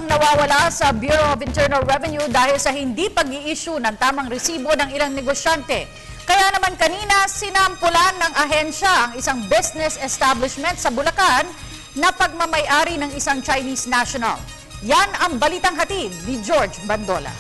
ang nawawala sa Bureau of Internal Revenue dahil sa hindi pag-i-issue ng tamang resibo ng ilang negosyante. Kaya naman kanina sinampulan ng ahensya ang isang business establishment sa Bulacan na pagmamay-ari ng isang Chinese national. Yan ang balitang hatid ni George Bandola.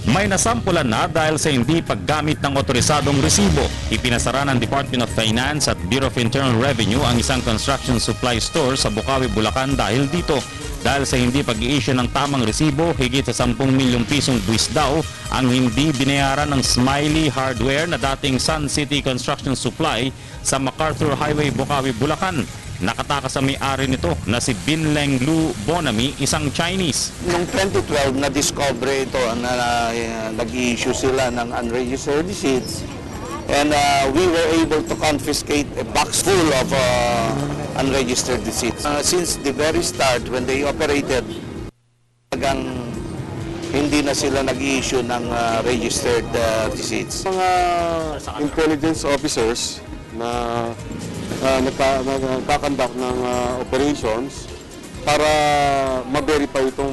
May nasampulan na dahil sa hindi paggamit ng otorisadong resibo. Ipinasara ng Department of Finance at Bureau of Internal Revenue ang isang construction supply store sa Bukawi, Bulacan dahil dito. Dahil sa hindi pag-i-issue ng tamang resibo, higit sa 10 milyong pisong buwis daw ang hindi binayaran ng Smiley Hardware na dating Sun City Construction Supply sa MacArthur Highway, Bukawi, Bulacan. Nakatakas sa may-ari nito na si Binleng Lu Bonami, isang Chinese. Noong 2012, na-discover ito na nag-i-issue sila ng unregistered receipts. And we were able to confiscate a box full of unregistered receipts. Since the very start, when they operated, talagang hindi na sila nag-i-issue ng registered receipts. Mga intelligence officers na nagkakandak ng operations para ma-verify itong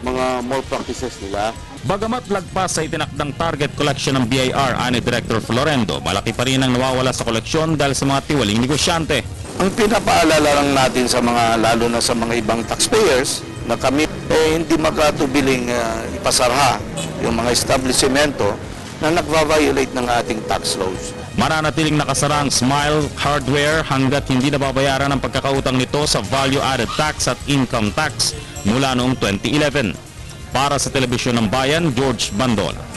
mga malpractices nila. Bagamat lagpas sa itinakdang target collection ng BIR, ani Director Florendo, malaki pa rin ang nawawala sa koleksyon dahil sa mga tiwaling negosyante. Ang pinapaalala lang natin sa mga, lalo na sa mga ibang taxpayers, na kami hindi makatubiling ipasarha yung mga establishmento na nagva-violate ng ating tax laws. Mananatiling nakasara ang Smile Hardware hanggat hindi nababayaran ang pagkakautang nito sa value-added tax at income tax mula noong 2011. Para sa Telebisyon ng Bayan, George Bandola.